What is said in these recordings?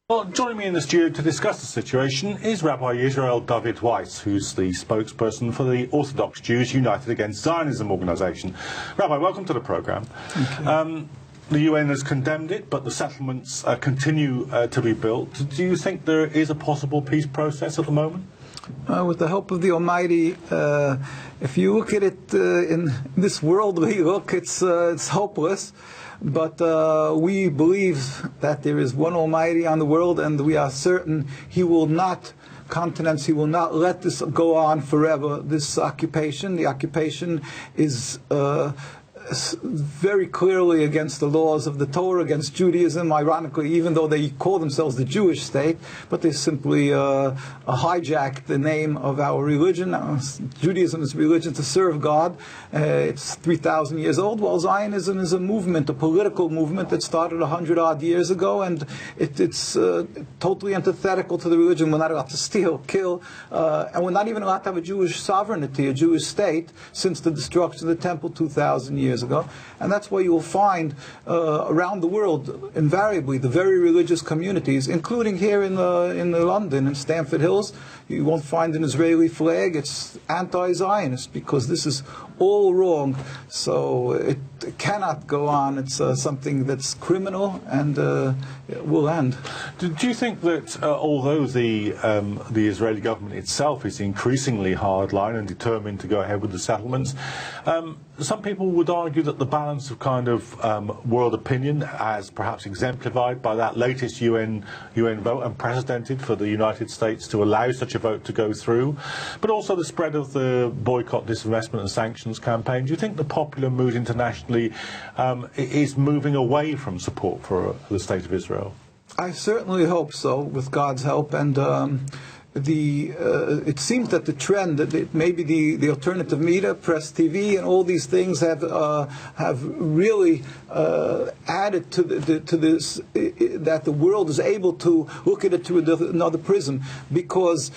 Well, joining me in the studio to discuss the situation is Rabbi Yisroel Dovid Weiss, who's the spokesperson for the Orthodox Jews United Against Zionism organisation. Rabbi, welcome to the programme. The UN has condemned it, but the settlements continue to be built. Do you think there is a possible peace process at the moment? With the help of the Almighty, if you look at it in this worldly look, it's hopeless. But we believe that there is one Almighty on the world, and we are certain He will not countenance, He will not let this go on forever, this occupation. The occupation is very clearly against the laws of the Torah, against Judaism, ironically, even though they call themselves the Jewish state, but they simply hijacked the name of our religion. Judaism is a religion to serve God. It's 3,000 years old, while Zionism is a movement, a political movement that started 100-odd years ago, and it's totally antithetical to the religion. We're not allowed to steal, kill, and we're not even allowed to have a Jewish sovereignty, a Jewish state, since the destruction of the temple 2,000 years ago. And that's why you will find around the world, invariably, the very religious communities, including here in London, in Stamford Hills, you won't find an Israeli flag. It's anti-Zionist, because this is all wrong. So it cannot go on. It's something that's criminal, and it will end. Do you think that although the Israeli government itself is increasingly hardline and determined to go ahead with the settlements, some people would argue that the balance of kind of world opinion, as perhaps exemplified by that latest UN vote, unprecedented for the United States to allow such a vote to go through, but also the spread of the boycott, disinvestment and sanctions campaign, do you think the popular mood internationally is moving away from support for the State of Israel? I certainly hope so, with God's help, and it seems that the trend, that maybe the alternative media, press TV, and all these things have really added to this, that the world is able to look at it through another prism, because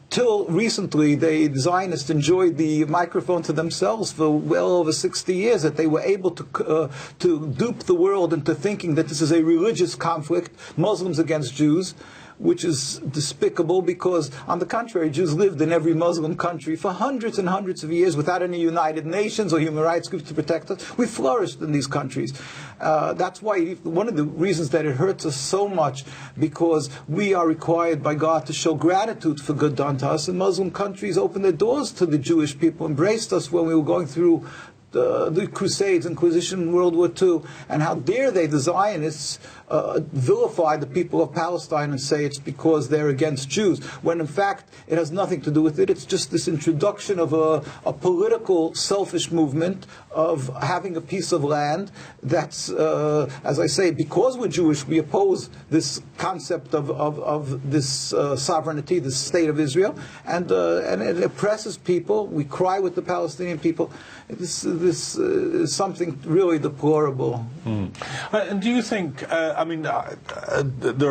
till recently the Zionists enjoyed the microphone to themselves for well over 60 years, that they were able to dupe the world into thinking that this is a religious conflict, Muslims against Jews, which is despicable, because, on the contrary, Jews lived in every Muslim country for hundreds and hundreds of years without any United Nations or human rights groups to protect us. We flourished in these countries. That's why one of the reasons that it hurts us so much, because we are required by God to show gratitude for good done to us, and Muslim countries opened their doors to the Jewish people, embraced us when we were going through the Crusades, Inquisition, World War II, and how dare they, the Zionists, vilify the people of Palestine and say it's because they're against Jews, when in fact it has nothing to do with it. It's just this introduction of a political, selfish movement of having a piece of land that's, as I say, because we're Jewish, we oppose this concept of this sovereignty, this state of Israel, and it oppresses people. We cry with the Palestinian people. This is something really deplorable. And do you think, there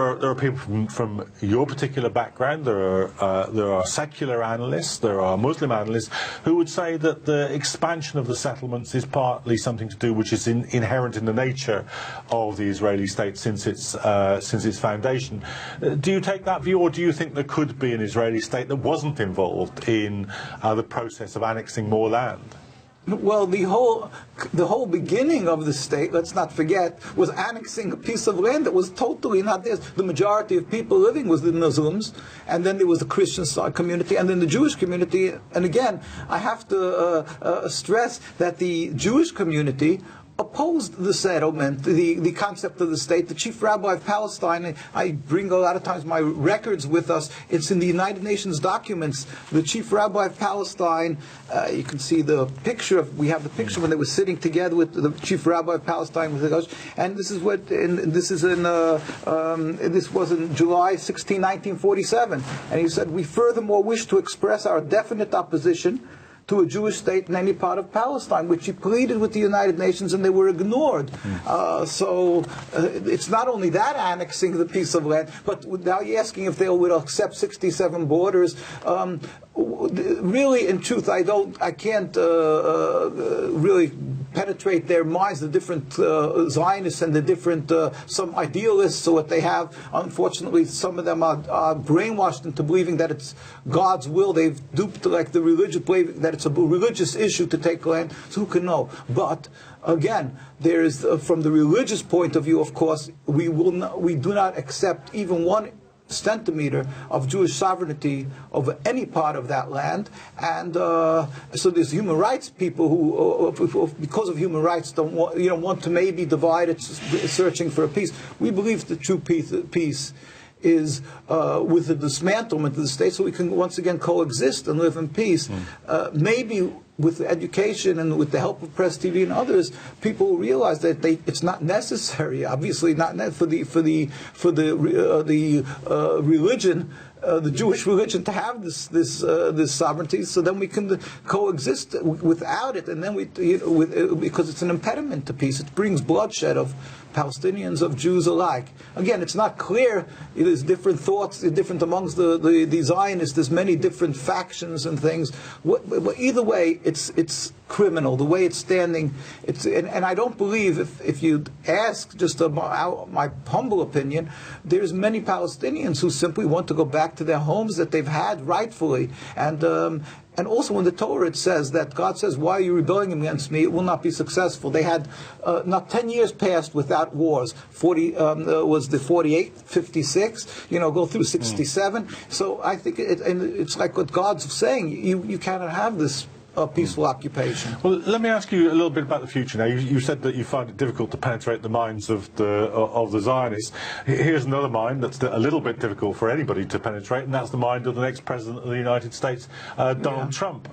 are people from your particular background, there are secular analysts, there are Muslim analysts, who would say that the expansion of the settlements is partly something to do, which is inherent in the nature of the Israeli state since its foundation. Do you take that view, or do you think there could be an Israeli state that wasn't involved in the process of annexing more land? Well, the whole beginning of the state, let's not forget, was annexing a piece of land that was totally not theirs. The majority of people living was the Muslims, and then there was the Christian community, and then the Jewish community. And again, I have to stress that the Jewish community opposed the settlement, the concept of the state. The chief rabbi of Palestine, I bring a lot of times my records with us, it's in the United Nations documents. The chief rabbi of Palestine, you can see the picture we have the picture when they were sitting together with the chief rabbi of Palestine with the Ghost, and this is this was in July 16, 1947, and he said, "We furthermore wish to express our definite opposition to a Jewish state in any part of Palestine," which he pleaded with the United Nations, and they were ignored. So it's not only that annexing the piece of land, but now you're asking if they would accept 67 borders. Really, in truth, I can't really penetrate their minds, the different Zionists and the different, some idealists, so what they have. Unfortunately, some of them are brainwashed into believing that it's God's will. They've duped like the religious, believing that it's a religious issue to take land. So who can know? But again, there is, from the religious point of view, of course, we do not accept even 1 centimeter of Jewish sovereignty over any part of that land, and so there's human rights people who, because of human rights, don't want to maybe divide it, searching for a peace. We believe the true peace is with the dismantlement of the state, so we can once again coexist and live in peace. Maybe with education and with the help of Press TV and others, people will realize that it's not necessary. Obviously, not for the religion, the Jewish religion, to have this sovereignty. So then we can coexist without it, and then because it's an impediment to peace. It brings bloodshed of Palestinians, of Jews alike. Again, it's not clear. There's different thoughts, different amongst the Zionists. There's many different factions and things. Either way, it's criminal. The way it's standing, and I don't believe, if you ask just my humble opinion, there's many Palestinians who simply want to go back to their homes that they've had rightfully, and also in the Torah it says that God says, "Why are you rebelling against me? It will not be successful." They had not 10 years passed without wars. 40 was the 48, 56. Go through 67. So I think it's like what God's saying. You cannot have this peaceful occupation. Well, let me ask you a little bit about the future. Now, you said that you find it difficult to penetrate the minds of the Zionists. Here's another mind that's a little bit difficult for anybody to penetrate, and that's the mind of the next president of the United States, Donald Trump.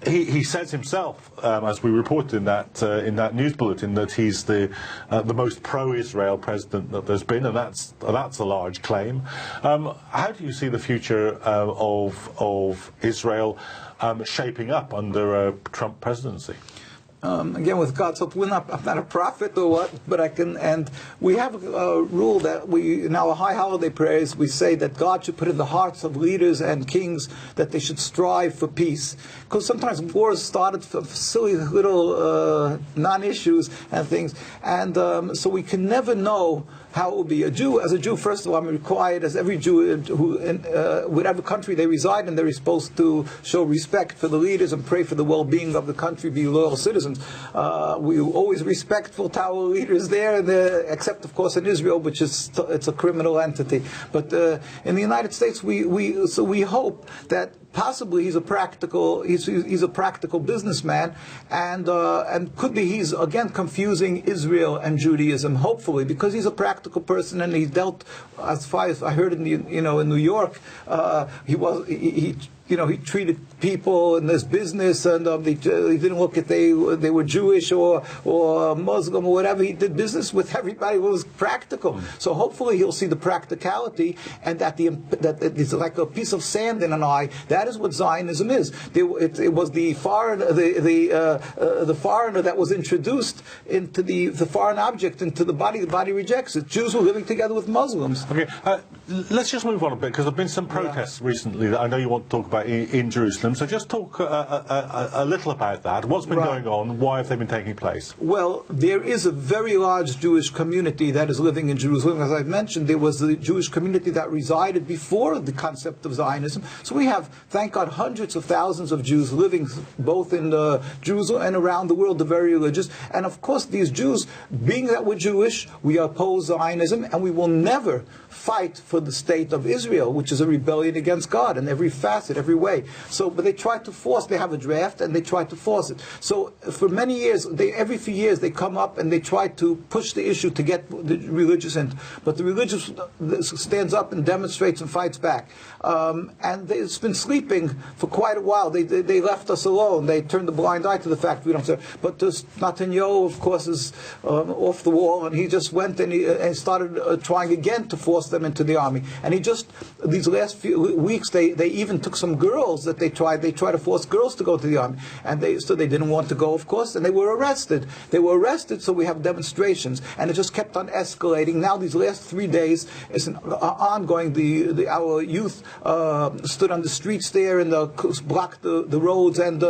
He says himself, as we reported in that news bulletin, that he's the most pro-Israel president that there's been, and that's a large claim. How do you see the future of Israel shaping up under a Trump presidency? Again, with God's help, I'm not a prophet or what, but I can, and we have a rule that in our high holiday prayers, we say that God should put in the hearts of leaders and kings that they should strive for peace. Because sometimes wars started for silly little non-issues and things, and so we can never know how it will be. As a Jew, first of all, I'm required, as every Jew who, whatever country they reside in, they're supposed to show respect for the leaders and pray for the well-being of the country, be loyal citizens. We're always respectful to our leaders there, except, of course, in Israel, which it's a criminal entity. But in the United States, we hope that possibly he's a practical businessman, and could be he's again confusing Israel and Judaism. Hopefully, because he's a practical person, and he dealt, as far as I heard in New York, he treated people in this business, and he didn't look at they were Jewish or Muslim or whatever. He did business with everybody who was practical. So hopefully he'll see the practicality, and that it's like a piece of sand in an eye. That is what Zionism is. It was the foreigner that was introduced into the foreign object into the body. The body rejects it. Jews were living together with Muslims. Okay, let's just move on a bit, because there have been some protests recently that I know you want to talk about in Jerusalem. So just talk a little about that. What's been going on? Why have they been taking place? Well, there is a very large Jewish community that is living in Jerusalem. As I've mentioned, there was the Jewish community that resided before the concept of Zionism. So we have, thank God, hundreds of thousands of Jews living both in Jerusalem and around the world, the very religious. And of course, these Jews, being that we're Jewish, we oppose Zionism, and we will never fight for the state of Israel, which is a rebellion against God in every facet, every way. So, but they try to force, they have a draft and they try to force it. So for many years, every few years they come up and they try to push the issue to get the religious in. But the religious stands up and demonstrates and fights back. And it's been sleeping for quite a while. They left us alone. They turned a blind eye to the fact we don't serve. But Netanyahu, of course, is off the wall, and he just went and he started trying again to force them into the army. And he just, these last few weeks, they even took some girls that they try to force girls to go to the army, and so they didn't want to go, of course, and they were arrested. They were arrested, so we have demonstrations, and it just kept on escalating. Now these last 3 days is an ongoing. Our youth stood on the streets there and blocked the roads, and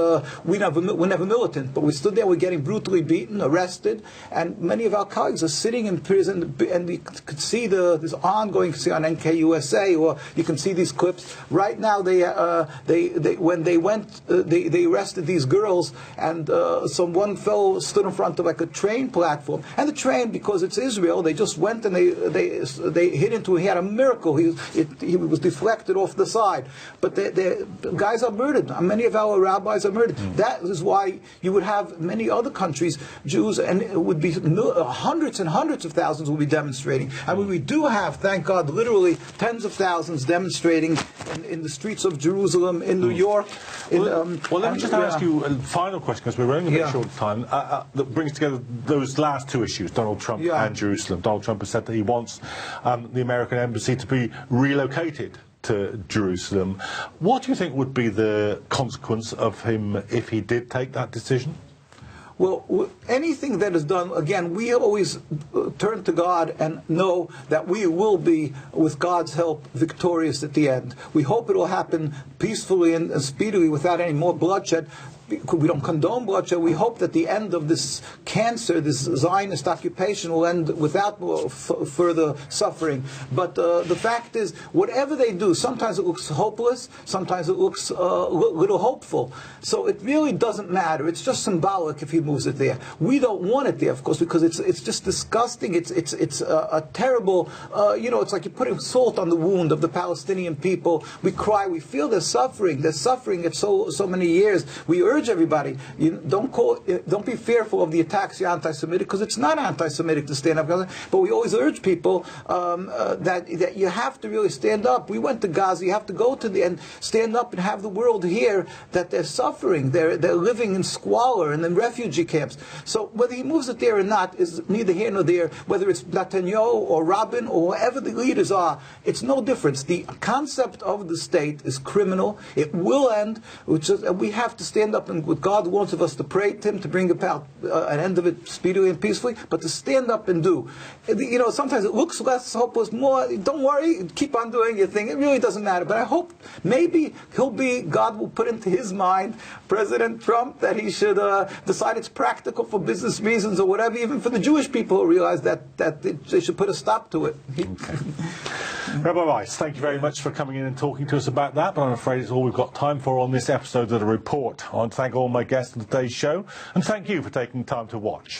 we're never militant, but we stood there. We're getting brutally beaten, arrested, and many of our colleagues are sitting in prison, and we could see this ongoing. You can see on NKUSA, or you can see these clips. Right now, they arrested these girls, and one fellow stood in front of like a train platform, and the train, because it's Israel, they just went and they hit into. He had a miracle. He was deflected off the side, but the guys are murdered. Many of our rabbis are murdered. That is why you would have many other countries, Jews, and it would be hundreds and hundreds of thousands will be demonstrating. And we do have, thank God, literally tens of thousands demonstrating in the streets of Jerusalem, in New York. Well, let me just ask you a final question, because we're running a bit short of time, that brings together those last two issues, Donald Trump and Jerusalem. Donald Trump has said that he wants the American embassy to be relocated to Jerusalem. What do you think would be the consequence of him if he did take that decision? Well, anything that is done, again, we always turn to God and know that we will be, with God's help, victorious at the end. We hope it will happen peacefully and speedily without any more bloodshed. We don't condone bloodshed. We hope that the end of this cancer, this Zionist occupation, will end without further suffering. But the fact is, whatever they do, sometimes it looks hopeless, sometimes it looks little hopeful. So it really doesn't matter. It's just symbolic if he moves it there. We don't want it there, of course, because it's just disgusting. It's a terrible, it's like you're putting salt on the wound of the Palestinian people. We cry, we feel their suffering. They're suffering at so many years. We urge everybody, don't be fearful of the attacks you're anti-Semitic, because it's not anti-Semitic to stand up. But we always urge people that you have to really stand up. We went to Gaza. You have to go to and stand up and have the world hear that they're suffering. They're living in squalor and in refugee camps. So whether he moves it there or not is neither here nor there. Whether it's Netanyahu or Rabin or whoever the leaders are, it's no difference. The concept of the state is criminal. It will end. We have to stand up, and what God wants of us, to pray to Him to bring about an end of it speedily and peacefully, but to stand up and do. Sometimes it looks less hopeless, more, don't worry, keep on doing your thing. It really doesn't matter. But I hope maybe God will put into his mind, President Trump, that he should decide it's practical for business reasons or whatever, even for the Jewish people who realize that they should put a stop to it. Rabbi Weiss, thank you very much for coming in and talking to us about that, but I'm afraid it's all we've got time for on this episode of The Report. I want to thank all my guests on today's show, and thank you for taking time to watch.